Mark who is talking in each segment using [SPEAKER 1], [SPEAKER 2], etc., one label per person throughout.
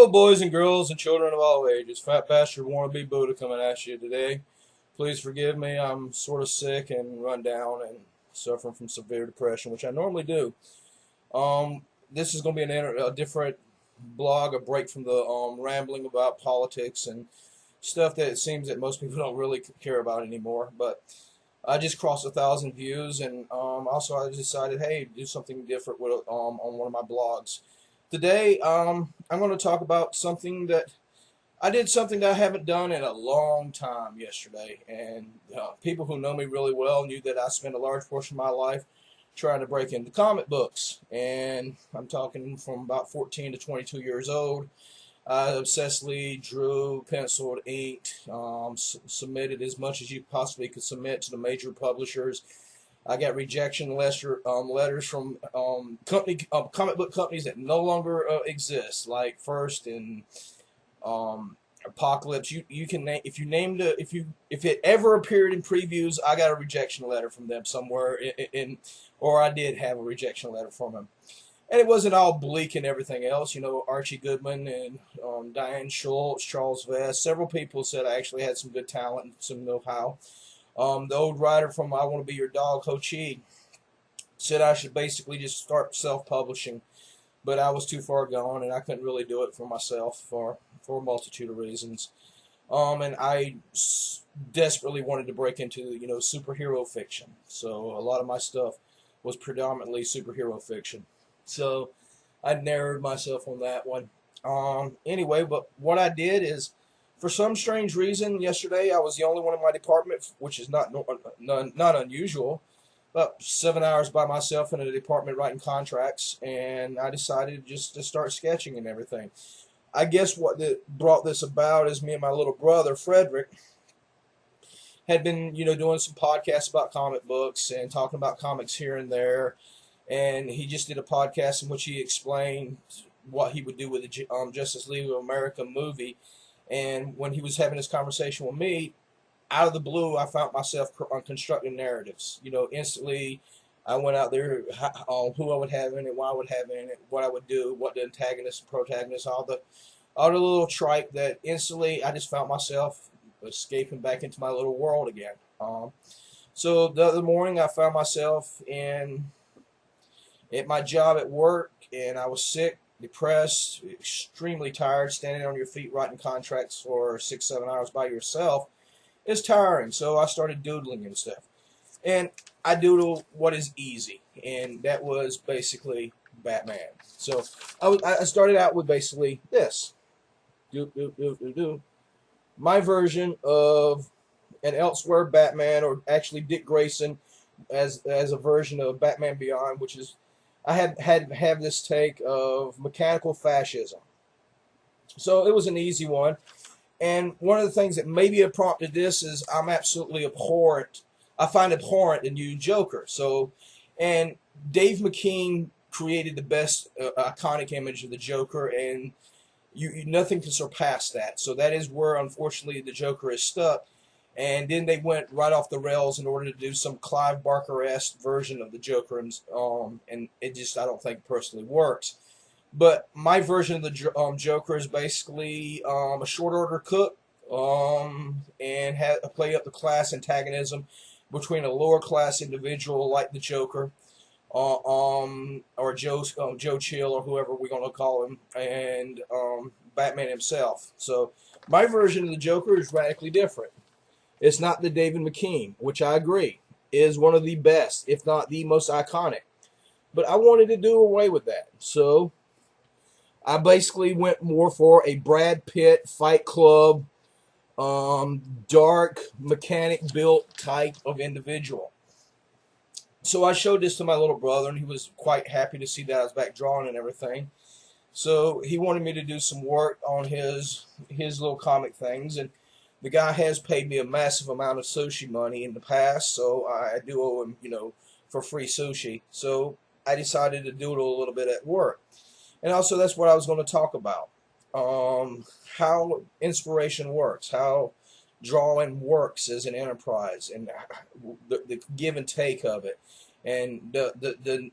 [SPEAKER 1] Hello, boys and girls and children of all ages. Fat bastard wannabe Buddha coming at you today. Please forgive me. I'm sort of sick and run down and suffering from severe depression, which I normally do. This is going to be a different blog, a break from the rambling about politics and stuff that it seems that most people don't really care about anymore. But I just crossed 1,000 views, and also I decided, hey, do something different with on one of my blogs. Today, I'm going to talk about something that I did something that I haven't done in a long time yesterday, and people who know me really well knew that I spent a large portion of my life trying to break into comic books, and I'm talking from about 14 to 22 years old. I obsessively drew, penciled, inked, submitted as much as you possibly could submit to the major publishers. I got rejection letters from comic book companies that no longer exist, like First and Apocalypse. You can name if it ever appeared in previews, I got a rejection letter from them somewhere or I did have a rejection letter from them. And it wasn't all bleak and everything else. You know, Archie Goodman and Diane Schultz, Charles Vest, several people said I actually had some good talent and some know-how. The old writer from I Want to Be Your Dog, Ho Chi, said I should basically just start self-publishing, but I was too far gone and I couldn't really do it for myself for a multitude of reasons. And I desperately wanted to break into, you know, superhero fiction. So a lot of my stuff was predominantly superhero fiction. So I narrowed myself on that one. Anyway, but what I did is, for some strange reason, yesterday I was the only one in my department, which is not unusual. About 7 hours by myself in a department writing contracts, and I decided just to start sketching and everything. I guess what brought this about is me and my little brother, Frederick, had been, you know, doing some podcasts about comic books and talking about comics here and there. And he just did a podcast in which he explained what he would do with the Justice League of America movie. And when he was having this conversation with me, out of the blue, I found myself constructing narratives. You know, instantly, I went out there on who I would have in it, why I would have in it, what I would do, what the antagonist and protagonist, all the little tripe that instantly I just found myself escaping back into my little world again. So the other morning, I found myself at my job at work, and I was sick, depressed, extremely tired. Standing on your feet writing contracts for 6-7 hours by yourself is tiring. So I started doodling and stuff, and I doodle what is easy, and that was basically Batman. So I started out with basically this, my version of an elsewhere Batman, or actually Dick Grayson as a version of Batman Beyond, which is I have this take of mechanical fascism. So it was an easy one. And one of the things that maybe have prompted this is I'm absolutely abhorrent. I find abhorrent the new Joker. So, and Dave McKean created the best iconic image of the Joker, and nothing can surpass that. So that is where, unfortunately, the Joker is stuck. And then they went right off the rails in order to do some Clive Barker-esque version of the Joker, and it just, I don't think, personally works. But my version of the Joker is basically a short order cook, and play up the class antagonism between a lower class individual like the Joker, or Joe Chill, or whoever we're going to call him, and Batman himself. So my version of the Joker is radically different. It's not the David McKean, which I agree is one of the best, if not the most iconic. But I wanted to do away with that. So I basically went more for a Brad Pitt, Fight Club, dark, mechanic-built type of individual. So I showed this to my little brother, and he was quite happy to see that I was back drawing and everything. So he wanted me to do some work on his little comic things, and the guy has paid me a massive amount of sushi money in the past, so I do owe him, you know, for free sushi. So I decided to doodle a little bit at work. And also that's what I was going to talk about. How inspiration works, how drawing works as an enterprise, and the give and take of it, and the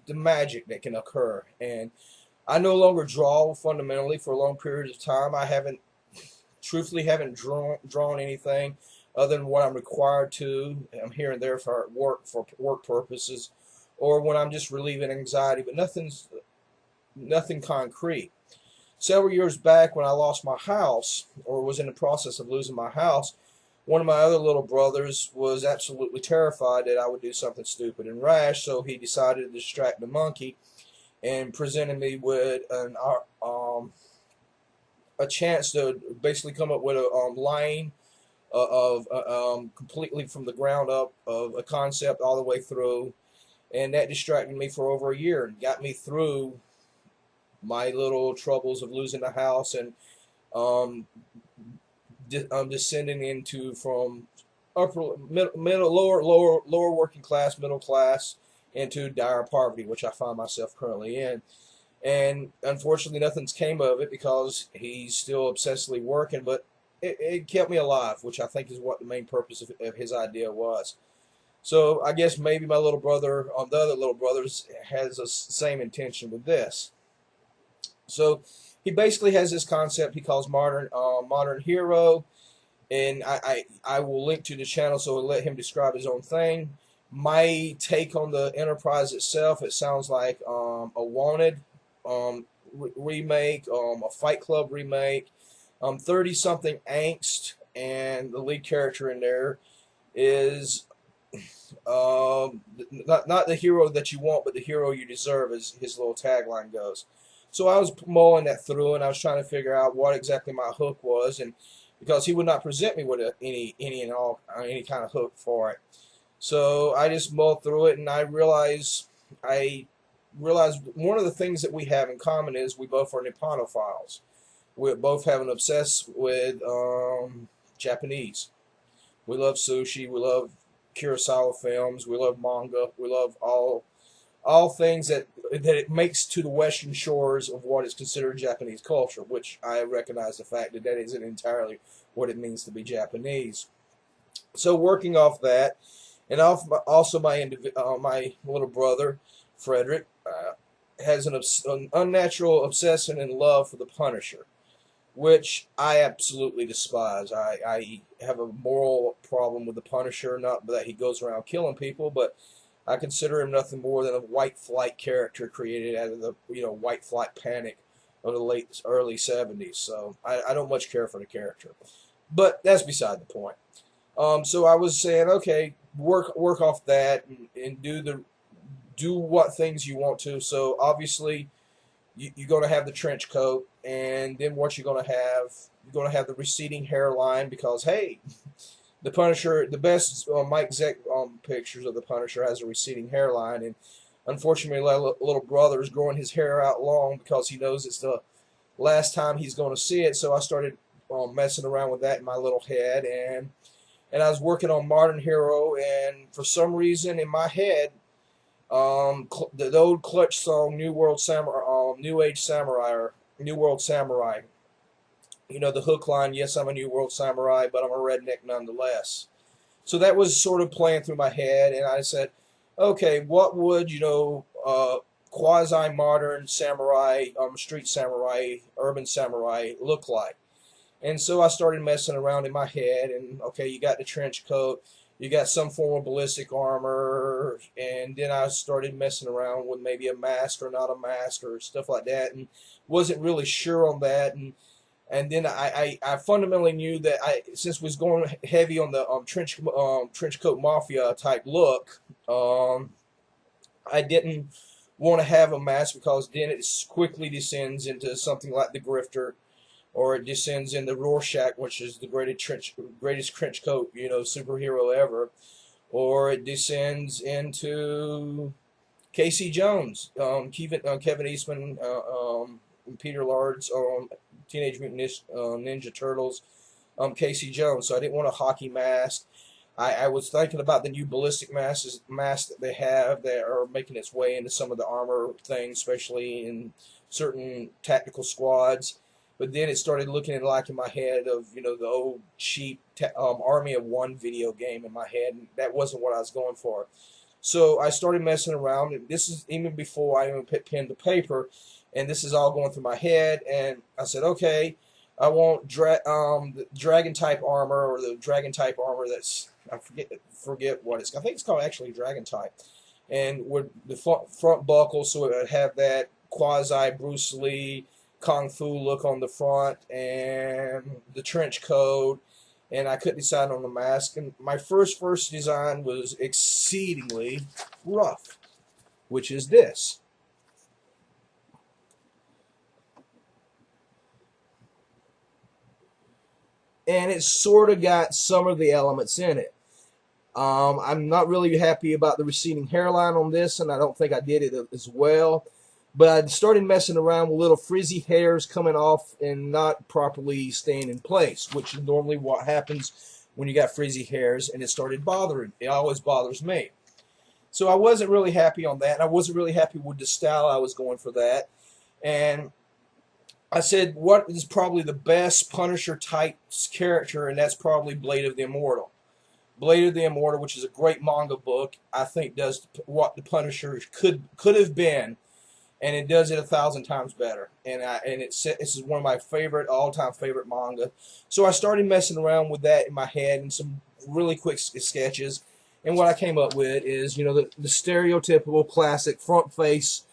[SPEAKER 1] magic that can occur. And I no longer draw fundamentally for a long period of time. I truthfully haven't drawn anything other than what I'm required to. I'm here and there for work purposes, or when I'm just relieving anxiety. But nothing concrete. Several years back, when I lost my house, or was in the process of losing my house, one of my other little brothers was absolutely terrified that I would do something stupid and rash, so he decided to distract the monkey and presented me with a chance to basically come up with a line of completely from the ground up of a concept all the way through, and that distracted me for over a year and got me through my little troubles of losing the house and um, descending into from upper middle lower working class, middle class, into dire poverty, which I find myself currently in. And unfortunately, nothing's came of it because he's still obsessively working, but it kept me alive, which I think is what the main purpose of his idea was. So I guess maybe my little brother, the other little brothers, has the same intention with this. So he basically has this concept he calls modern hero, and I will link to the channel so I'll let him describe his own thing. My take on the enterprise itself, it sounds like a Wanted remake, a Fight Club remake, 30-something angst, and the lead character in there is not the hero that you want, but the hero you deserve, as his little tagline goes. So I was mulling that through, and I was trying to figure out what exactly my hook was, and because he would not present me with any kind of hook for it, so I just mulled through it, and I realized one of the things that we have in common is we both are Nipponophiles. We both have an obsessed with Japanese. We love sushi. We love Kurosawa films. We love manga. We love all things that it makes to the western shores of what is considered Japanese culture, which I recognize the fact that that isn't entirely what it means to be Japanese. So working off that, and also my little brother Frederick has an unnatural obsession and love for the Punisher, which I absolutely despise. I have a moral problem with the Punisher, not that he goes around killing people, but I consider him nothing more than a white flight character created out of the white flight panic of the early 70s. So I don't much care for the character, but that's beside the point. So I was saying, okay, work off that and do what things you want to. So obviously you're going to have the trench coat, and then what you're going to have the receding hairline, because hey, the Punisher, the best Mike Zeck pictures of the Punisher has a receding hairline, and unfortunately, my little brother is growing his hair out long because he knows it's the last time he's going to see it. So I started messing around with that in my little head, and I was working on Modern Hero, and for some reason in my head, the old Clutch song, New World Samurai, New Age Samurai, or New World Samurai. The hook line, yes, I'm a New World Samurai, but I'm a redneck nonetheless. So that was sort of playing through my head, and I said, okay, what would, quasi-modern samurai, street samurai, urban samurai look like? And so I started messing around in my head, and okay, you got the trench coat, you got some form of ballistic armor, and then I started messing around with maybe a mask or not a mask or stuff like that, and wasn't really sure on that, and then I fundamentally knew that since was going heavy on the trench coat mafia type look, I didn't want to have a mask because then it quickly descends into something like the Grifter, or it descends into Rorschach, which is the greatest trench coat superhero ever, or it descends into Casey Jones, Kevin Eastman, Peter Lard's Teenage Mutant Ninja Turtles, Casey Jones. So I didn't want a hockey mask. I was thinking about the new ballistic masks that they have that are making its way into some of the armor things, especially in certain tactical squads. But then it started looking in my head of the old cheap Army of One video game in my head, and that wasn't what I was going for. So I started messing around, and this is even before I even put pen to paper, and this is all going through my head. And I said, okay, I want the dragon type armor, or the dragon type armor that's, I forget what it's. I think it's called actually dragon type, and with the front buckle, so it would have that quasi Bruce Lee kung fu look on the front, and the trench coat. And I couldn't decide on the mask. And my first design was exceedingly rough, which is this. And it's sort of got some of the elements in it. I'm not really happy about the receding hairline on this, and I don't think I did it as well. But I started messing around with little frizzy hairs coming off and not properly staying in place, which is normally what happens when you got frizzy hairs, and it started bothering. It always bothers me. So I wasn't really happy on that, and I wasn't really happy with the style I was going for that. And I said, what is probably the best Punisher type character, and that's probably Blade of the Immortal. Blade of the Immortal, which is a great manga book, I think does what the Punisher could have been, and it does it 1,000 times better. And this is one of my all-time favorite manga. So I started messing around with that in my head and some really quick sketches. And what I came up with is, you know, the stereotypical classic front face,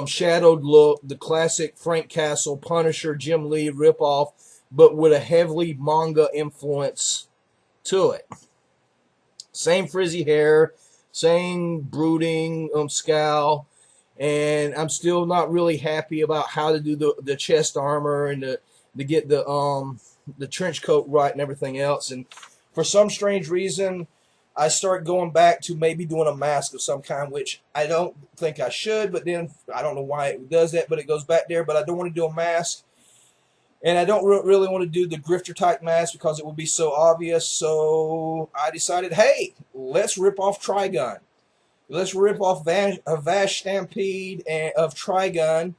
[SPEAKER 1] shadowed look, the classic Frank Castle, Punisher, Jim Lee ripoff, but with a heavily manga influence to it. Same frizzy hair, same brooding scowl, and I'm still not really happy about how to do the chest armor and to get the trench coat right and everything else. And for some strange reason, I start going back to maybe doing a mask of some kind, which I don't think I should, but then I don't know why it does that, but it goes back there. But I don't want to do a mask, and I don't really want to do the grifter type mask because it would be so obvious. So I decided, hey, let's rip off Trigun. Let's rip off Vash Stampede of Trigun,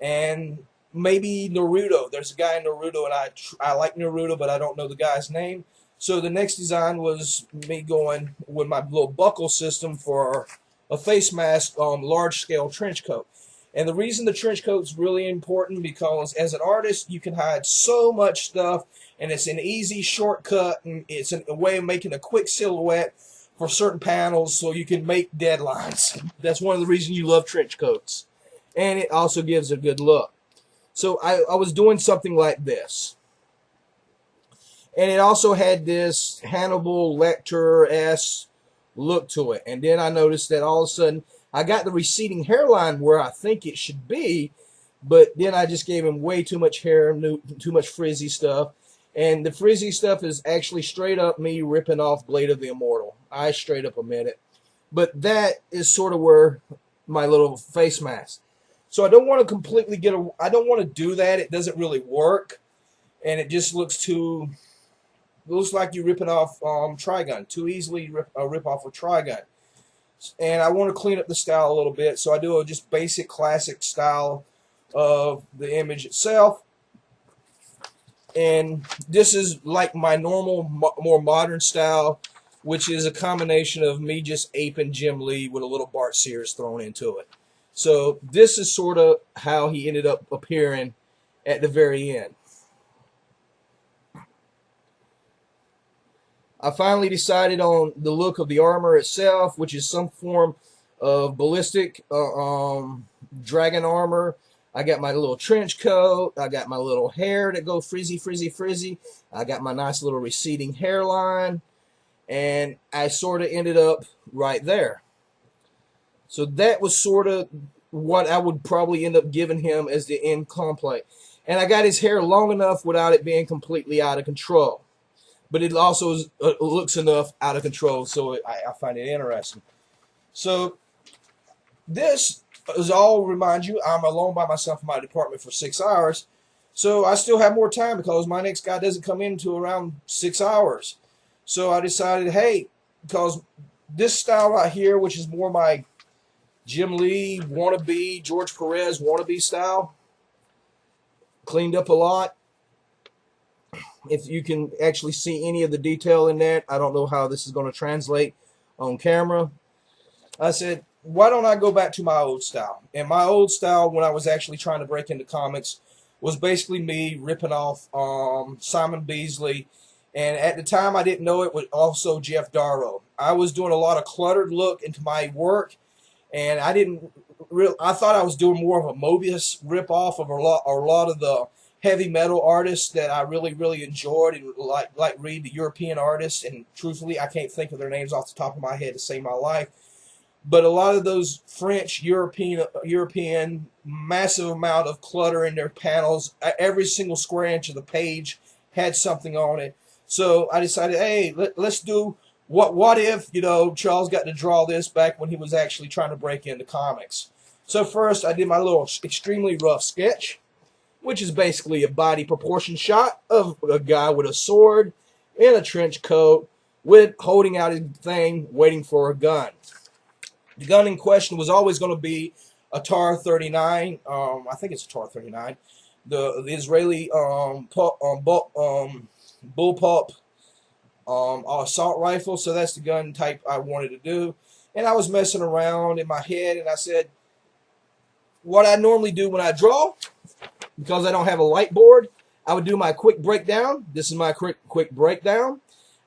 [SPEAKER 1] and maybe Naruto. There's a guy in Naruto, and I like Naruto, but I don't know the guy's name. So the next design was me going with my little buckle system for a face mask, large scale trench coat. And the reason the trench coat is really important because as an artist you can hide so much stuff, and it's an easy shortcut, and it's a way of making a quick silhouette for certain panels so you can make deadlines. That's one of the reasons you love trench coats. And it also gives a good look. So I was doing something like this. And it also had this Hannibal Lecter-esque look to it. And then I noticed that all of a sudden I got the receding hairline where I think it should be, but then I just gave him way too much hair, too much frizzy stuff. And the frizzy stuff is actually straight up me ripping off Blade of the Immortal. I straight up admit it. But that is sort of where my little face mask. So I don't want to completely I don't want to do that. It doesn't really work. And it just looks like you're ripping off Trigun. Too easily rip off a Trigun. And I want to clean up the style a little bit. So I do a just basic classic style of the image itself. And this is like my normal, more modern style, which is a combination of me just aping Jim Lee with a little Bart Sears thrown into it. So this is sort of how he ended up appearing at the very end. I finally decided on the look of the armor itself, which is some form of ballistic dragon armor. I got my little trench coat. I got my little hair that go frizzy, frizzy, frizzy. I got my nice little receding hairline. And I sort of ended up right there. So that was sort of what I would probably end up giving him as the end complete. And I got his hair long enough without it being completely out of control. But it also looks enough out of control, so I find it interesting. So this is all, remind you, I'm alone by myself in my department for 6 hours. So I still have more time because my next guy doesn't come in until around 6 hours. So I decided, hey, because this style right here, which is more my Jim Lee wannabe, George Perez wannabe style, cleaned up a lot. If you can actually see any of the detail in that, I don't know how this is going to translate on camera. I said, why don't I go back to my old style? And my old style, when I was actually trying to break into comics, was basically me ripping off Simon Beasley, and at the time I didn't know it was also Jeff Darrow. I was doing a lot of cluttered look into my work, and I didn't I thought I was doing more of a Mobius rip off of a lot of the heavy metal artists that I really enjoyed and like read, the European artists, and truthfully I can't think of their names off the top of my head to save my life. But a lot of those French, European, massive amount of clutter in their panels. Every single square inch of the page had something on it. So I decided, hey, let's do what if, Charles got to draw this back when he was actually trying to break into comics. So first I did my little extremely rough sketch, which is basically a body proportion shot of a guy with a sword in a trench coat with holding out his thing, waiting for a gun. The gun in question was always going to be a TAR-39. I think it's a TAR-39. The Israeli bullpup assault rifle. So that's the gun type I wanted to do. And I was messing around in my head, and I said, what I normally do when I draw, because I don't have a light board, I would do my quick breakdown. This is my quick breakdown.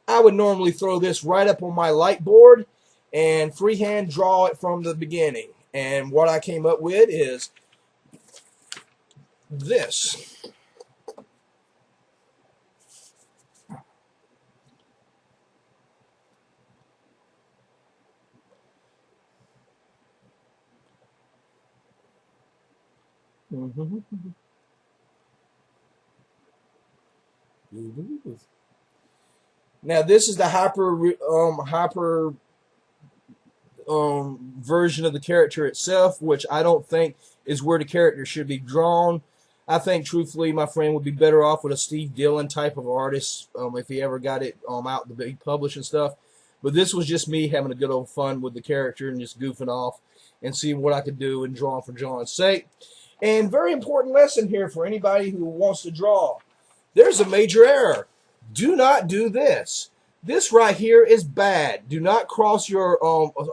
[SPEAKER 1] I would normally throw this right up on my light board and freehand draw it from the beginning. And what I came up with is this. Now this is the hyper version of the character itself, which I don't think is where the character should be drawn. I think, truthfully, my friend would be better off with a Steve Dillon type of artist if he ever got it out to be published and stuff. But this was just me having a good old fun with the character and just goofing off and seeing what I could do and drawing for drawing's sake. And very important lesson here for anybody who wants to draw. There's a major error. Do not do this. This right here is bad. Do not cross your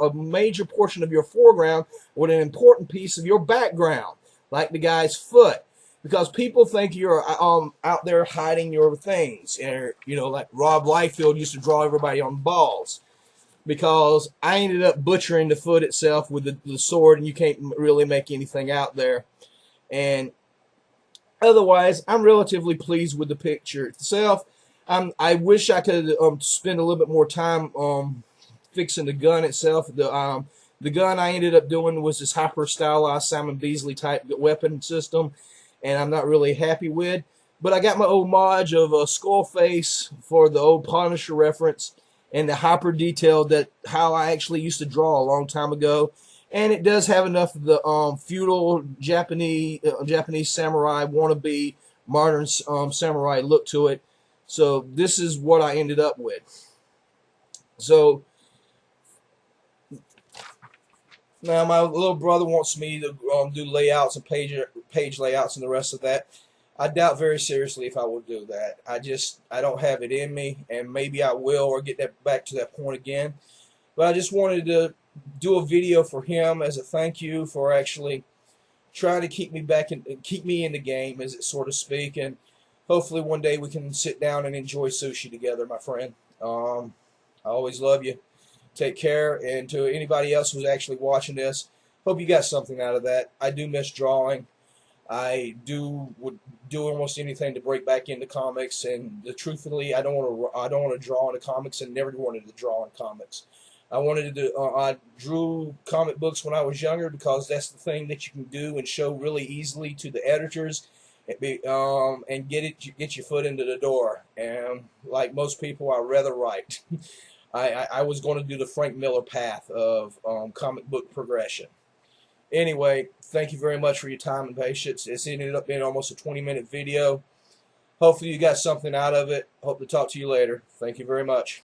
[SPEAKER 1] a major portion of your foreground with an important piece of your background, like the guy's foot, because people think you're out there hiding your things. And, like Rob Liefeld used to draw everybody on balls, because I ended up butchering the foot itself with the sword, and you can't really make anything out there. And otherwise, I'm relatively pleased with the picture itself. I wish I could spend a little bit more time fixing the gun itself. The gun I ended up doing was this hyper stylized Simon Beasley type weapon system, and I'm not really happy with. But I got my homage of a skull face for the old Punisher reference, and the hyper detail that how I actually used to draw a long time ago. And it does have enough of the feudal Japanese samurai wannabe modern samurai look to it. So this is what I ended up with. So now my little brother wants me to do layouts and page layouts and the rest of that. I doubt very seriously if I will do that. I don't have it in me, and maybe I will, or get that back to that point again. But I just wanted to do a video for him as a thank you for actually trying to keep me in the game, as it sort of speak, and hopefully one day we can sit down and enjoy sushi together, my friend. I always love you. Take care, and to anybody else who's actually watching this, hope you got something out of that. I do miss drawing. Would do almost anything to break back into comics, and truthfully, I don't want to draw into comics, and never wanted to draw in comics. I drew comic books when I was younger because that's the thing that you can do and show really easily to the editors, and get your foot into the door. And like most people, I rather write. I was going to do the Frank Miller path of comic book progression. Anyway, thank you very much for your time and patience. It's ended up being almost a 20-minute video. Hopefully you got something out of it. Hope to talk to you later. Thank you very much.